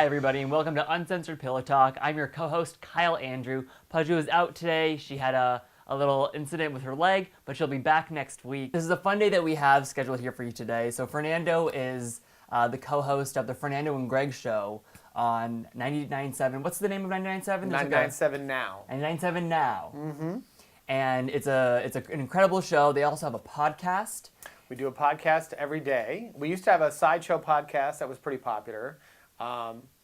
Hi, everybody, and welcome to Uncensored Pillow Talk. I'm your co-host, Kyle Andrew. Pudju is out today. She had a little incident with her leg, but she'll be back next week. This is a fun day that we have scheduled here for you today. So Fernando is the co-host of the Fernando and Greg Show on 99.7. What's the name of 99.7? 99.7 Now. 99.7 Now. Mm-hmm. And it's an incredible show. They also have a podcast. We do a podcast every day. We used to have a sideshow podcast that was pretty popular.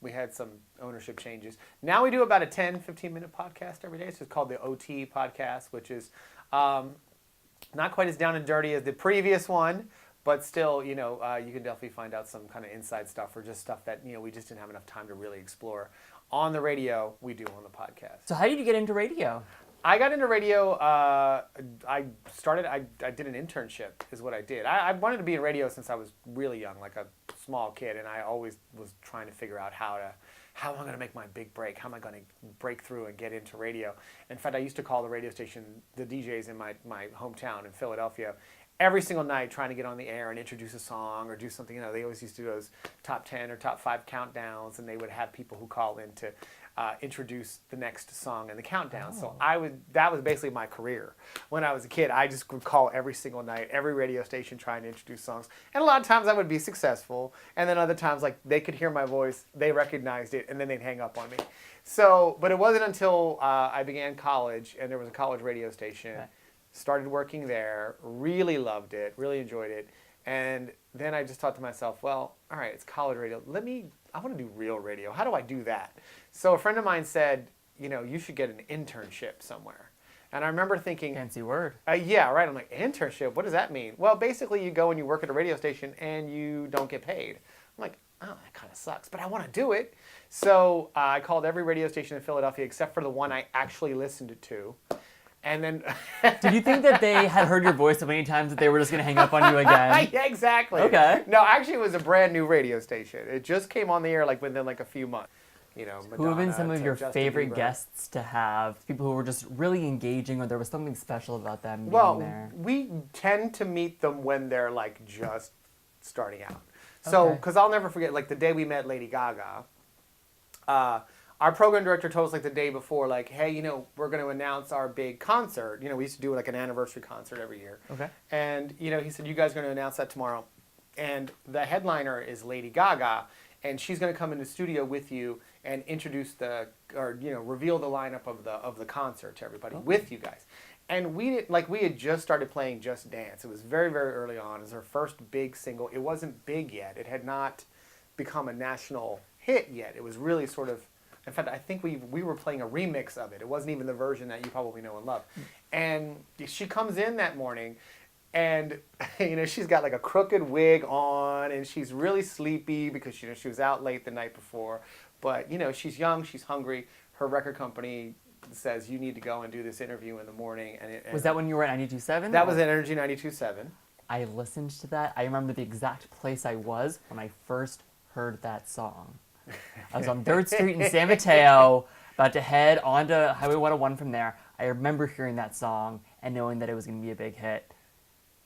We had some ownership changes. Now we do about a 10, 15-minute podcast every day. It's just called the OT podcast, which is not quite as down and dirty as the previous one, but still, you can definitely find out some kind of inside stuff or just stuff that, we just didn't have enough time to really explore. On the radio, we do on the podcast. So how did you get into radio? I got into radio, I did an internship is what I did. I wanted to be in radio since I was really young, like a small kid, and I always was trying to figure out how am I going to make my big break? How am I going to break through and get into radio? In fact, I used to call the radio station, the DJs in my hometown in Philadelphia, every single night trying to get on the air and introduce a song or do something. They always used to do those top 10 or top 5 countdowns, and they would have people who call in to introduce the next song in the countdown. Oh. So that was basically my career. When I was a kid, I just would call every single night, every radio station trying to introduce songs. And a lot of times I would be successful. And then other times, like, they could hear my voice, they recognized it, and then they'd hang up on me. So, but it wasn't until I began college, and there was a college radio station, started working there, really loved it, really enjoyed it. And then I just thought to myself, well, all right, it's college radio. I want to do real radio. How do I do that? So a friend of mine said, you should get an internship somewhere. And I remember thinking... Fancy word. Yeah, right. I'm like, internship? What does that mean? Well, basically you go and you work at a radio station and you don't get paid. I'm like, oh, that kind of sucks, but I want to do it. So I called every radio station in Philadelphia except for the one I actually listened to. And then... Did you think that they had heard your voice so many times that they were just going to hang up on you again? Yeah, exactly. Okay. No, actually it was a brand new radio station. It just came on the air within a few months. Madonna, who have been some of your Justin favorite Bieber. Guests to have? People who were just really engaging, or there was something special about them being there? We tend to meet them when they're just starting out. So, because I'll never forget, the day we met Lady Gaga, our program director told us the day before, hey, we're going to announce our big concert. We used to do an anniversary concert every year. Okay. And, he said, you guys are going to announce that tomorrow. And the headliner is Lady Gaga, and she's going to come in the studio with you and introduce reveal the lineup of the concert to everybody with you guys. And we had just started playing Just Dance. It was very, very early on. It was her first big single. It wasn't big yet. It had not become a national hit yet. It was really sort of, in fact, I think we were playing a remix of it. It wasn't even the version that you probably know and love. And she comes in that morning, and she's got a crooked wig on, and she's really sleepy because she was out late the night before. But she's young, she's hungry. Her record company says you need to go and do this interview in the morning. And was that when you were at 92.7? That was at Energy 92.7. I listened to that. I remember the exact place I was when I first heard that song. I was on 3rd Street in San Mateo, about to head onto Highway 101 from there. I remember hearing that song and knowing that it was going to be a big hit.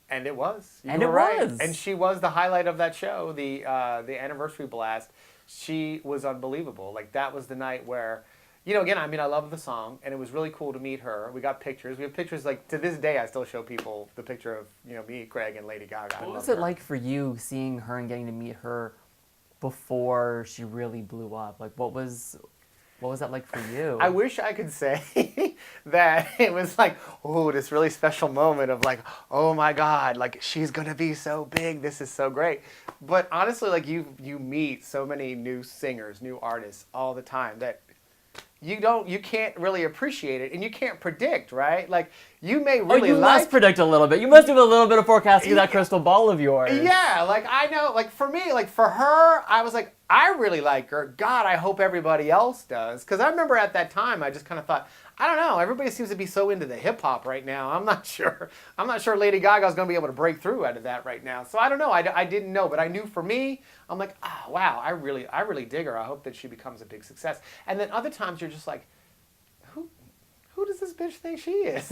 And it was. You were right. And she was the highlight of that show, the anniversary blast. She was unbelievable. That was the night where, again, I love the song, and it was really cool to meet her. We got pictures. We have pictures, to this day, I still show people the picture of, me, Craig, and Lady Gaga. What was it like for you seeing her and getting to meet her before she really blew up? What was that like for you? I wish I could say that it was this really special moment of oh my God, she's going to be so big. This is so great. But honestly, you meet so many new singers, new artists all the time that you can't really appreciate it, and you can't predict, right? You may really you must predict a little bit. You must do a little bit of forecasting with that crystal ball of yours. Yeah, I know, for me, for her, I was I really like her. God, I hope everybody else does. Because I remember at that time, I just kind of thought, I don't know, everybody seems to be so into the hip-hop right now. I'm not sure Lady Gaga's going to be able to break through out of that right now. So I don't know. I didn't know. But I knew for me, I'm wow, I really dig her. I hope that she becomes a big success. And then other times you're just who does this bitch think she is?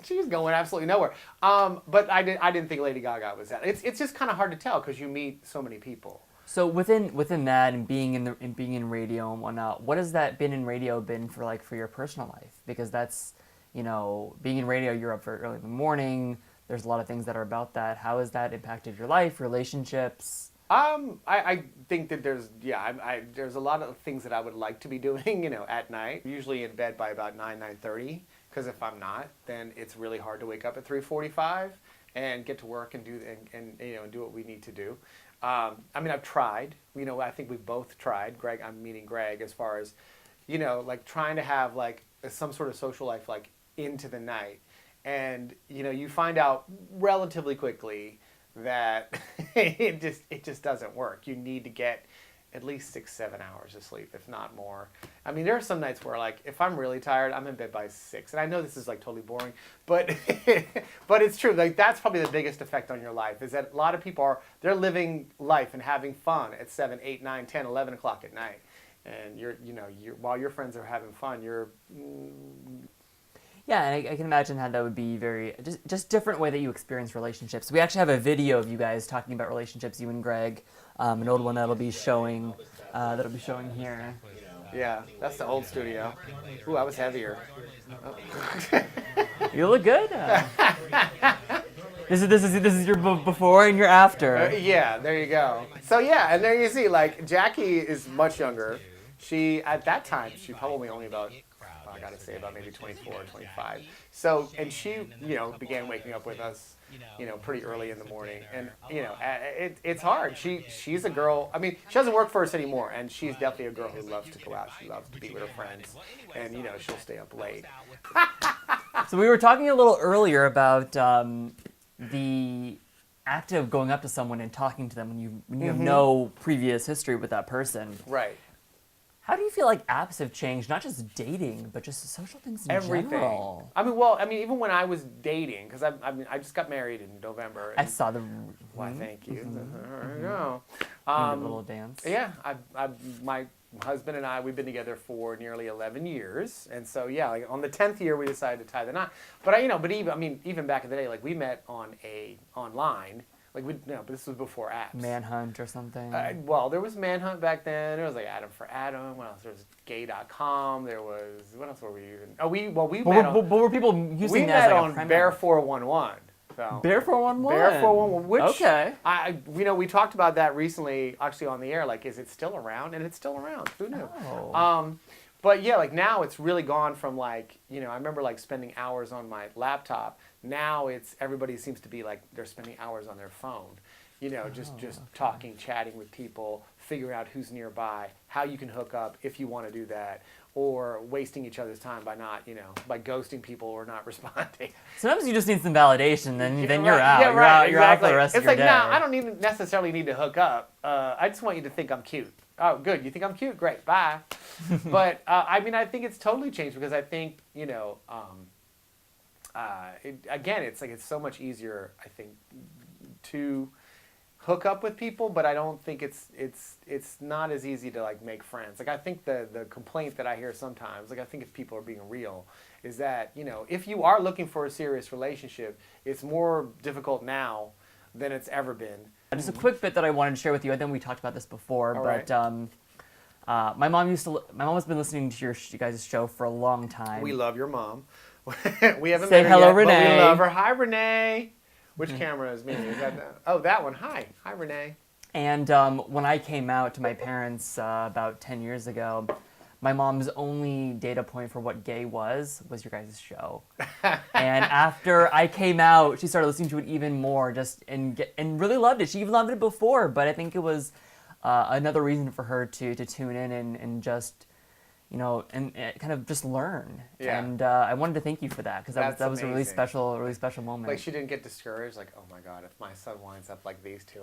She's going absolutely nowhere. But I didn't think Lady Gaga was that. It's just kind of hard to tell because you meet so many people. So within that and being in radio and whatnot, what has that been in radio been for your personal life? Because that's, being in radio, you're up very early in the morning. There's a lot of things that are about that. How has that impacted your life, relationships? I think that there's a lot of things that I would like to be doing, at night. Usually in bed by about 9:30, because if I'm not, then it's really hard to wake up at 3:45 and get to work and do do what we need to do. I've tried. I think we've both tried. Greg, I'm meaning Greg, as far as, trying to have some sort of social life into the night, and you find out relatively quickly that it just doesn't work. You need to get at least 6-7 hours of sleep, if not more. There are some nights where if I'm really tired, I'm in bed by 6. And I know this is totally boring, but but it's true. That's probably the biggest effect on your life, is that a lot of people they're living life and having fun at 7, 8, 9, 10, 11 o'clock at night. And you're while your friends are having fun, you're Yeah, and I can imagine how that would be very just different way that you experience relationships. We actually have a video of you guys talking about relationships, you and Greg, an old one that'll be showing here. Yeah, that's the old studio. Ooh, I was heavier. Oh. You look good. This is your before and your after. Yeah, there you go. So yeah, and there you see, Jackie is much younger. She at that time she probably only about. I gotta say about maybe 24 or 25. So, and she, began waking up with us, pretty early in the morning. And, it's hard. She's a girl. She doesn't work for us anymore. And she's definitely a girl who loves to go out. She loves to be with her friends. And, she'll stay up late. So we were talking a little earlier about the act of going up to someone and talking to them when you have no previous history with that person. Right. How do you feel like apps have changed, not just dating, but just social things in general? Even when I was dating, because I just got married in November. I saw the... Why, thank you. There you go. A little dance. Yeah, my husband and I, we've been together for nearly 11 years. And so, on the 10th year, we decided to tie the knot. But, even back in the day, we met online. But this was before apps. Manhunt or something? There was Manhunt back then. There was Adam for Adam. What else? There was gay.com. There was, what else were we using? But were people using that as on Bear 411. So, Bear 411? Bear 411, which, okay. we talked about that recently, actually on the air, is it still around? And it's still around. Who knew? Oh. But now it's really gone from I remember spending hours on my laptop. Now everybody seems to be they're spending hours on their phone, just talking, chatting with people, figuring out who's nearby, how you can hook up if you want to do that, or wasting each other's time by not, by ghosting people or not responding. Sometimes you just need some validation, then you're out. Yeah, you're out for the rest of your day. No, I don't necessarily need to hook up. I just want you to think I'm cute. Oh, good. You think I'm cute? Great. Bye. But, I think it's totally changed because I think, it's so much easier, I think, to hook up with people, but I don't think it's not as easy to make friends. I think the complaint that I hear sometimes, I think if people are being real, is that, if you are looking for a serious relationship, it's more difficult now than it's ever been. Just a quick bit that I wanted to share with you. I think we talked about this before, my mom has been listening to you guys' show for a long time. We love your mom. We haven't Say met her hello, yet, Renee. But we love her. Hi, Renee. Which camera is me? Is that that one. Hi, Renee. And when I came out to my parents about 10 years ago, my mom's only data point for what gay was your guys' show. And after I came out, she started listening to it even more, and really loved it. She even loved it before, but I think it was another reason for her to tune in and just, and kind of just learn. Yeah. And I wanted to thank you for that, because that was a really special moment. She didn't get discouraged, oh my God, if my son winds up like these two,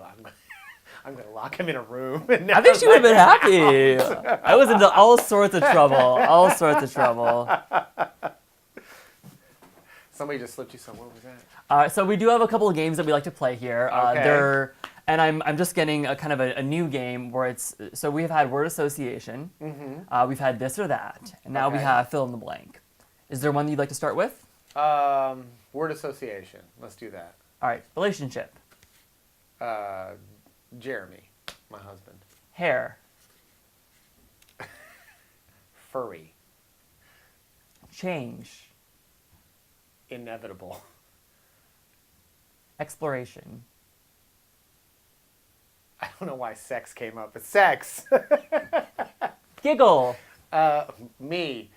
I'm going to lock him in a room. And I think she would have been happy. I was into all sorts of trouble. Somebody just slipped you some. What was that? So we do have a couple of games that we like to play here. Okay. And I'm just getting a kind of a new game where so we've had word association. Mm-hmm. We've had this or that. And now we have fill in the blank. Is there one that you'd like to start with? Word association. Let's do that. All right. Relationship. Jeremy. My husband. Hair. Furry. Change. Inevitable. Exploration. I don't know why sex came up, but sex. Giggle. Me.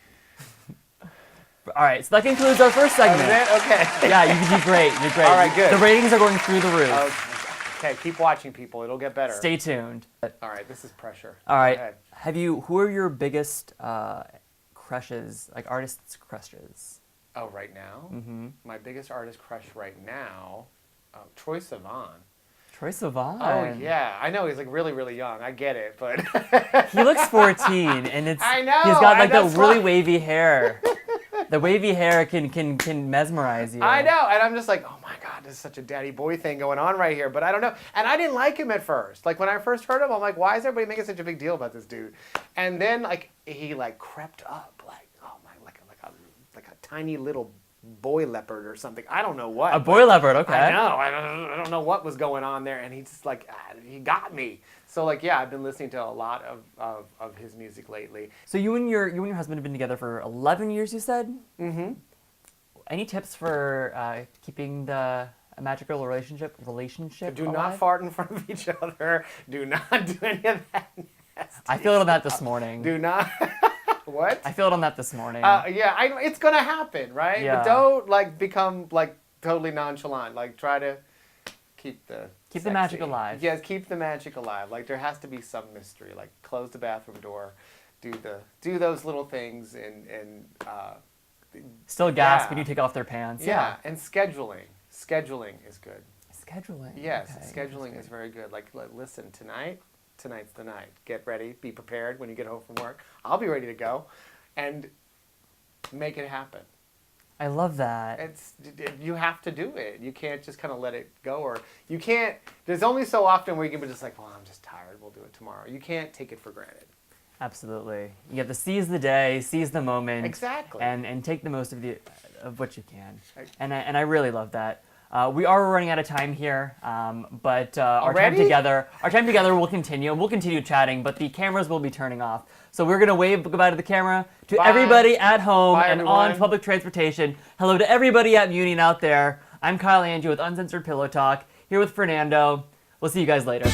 All right, so that concludes our first segment. Okay. Yeah, you did great. You're great. All right, good. The ratings are going through the roof. Okay, keep watching, people. It'll get better. Stay tuned. All right, this is pressure. All right. Go ahead. Who are your biggest crushes, like artists' crushes? Oh, right now? Mm-hmm. My biggest artist crush right now, Troye Sivan. Troye Sivan. Oh, yeah. I know he's like really, really young. I get it, but... He looks 14, and it's... I know! He's got like that really why... wavy hair. The wavy hair can mesmerize you. I know, and I'm just like, oh my God, this is such a daddy boy thing going on right here. But I don't know, and I didn't like him at first. Like when I first heard him, I'm like, why is everybody making such a big deal about this dude? And then like he like crept up, like oh my, like a tiny little boy leopard or something. I don't know what. A boy leopard, okay. I know. I don't know what was going on there, and he just like he got me. So like yeah, I've been listening to a lot of his music lately. So you and your husband have been together for 11 years, you said? Mm-hmm. Any tips for keeping a magical relationship Do alive? not fart in front of each other. Do not do any of that nasty I feel it on that this morning. Do not. What? I feel it on that this morning. Yeah, it's gonna happen, right? Yeah. But don't like become like totally nonchalant. Like try to keep the magic alive. Yes, keep the magic alive. Like there has to be some mystery. Like close the bathroom door, do those little things, and Still gasp when you take off their pants. Yeah, and scheduling. Scheduling is good. Scheduling. Yes, Okay. scheduling is very good. Like listen, tonight's the night. Get ready. Be prepared when you get home from work. I'll be ready to go, and make it happen. I love that. You have to do it. You can't just kind of let it go, or you can't. There's only so often where you can be just like, well, I'm just tired. We'll do it tomorrow. You can't take it for granted. Absolutely. You have to seize the day, seize the moment. Exactly. And take the most of what you can. And I really love that. We are running out of time here, but our time together will continue, and we'll continue chatting, but the cameras will be turning off. So we're going to wave goodbye to the camera, to Bye. Everybody at home Bye, and everyone. on public transportation. Hello to everybody at Muni and out there. I'm Kyle Andrew with Uncensored Pillow Talk, here with Fernando. We'll see you guys later.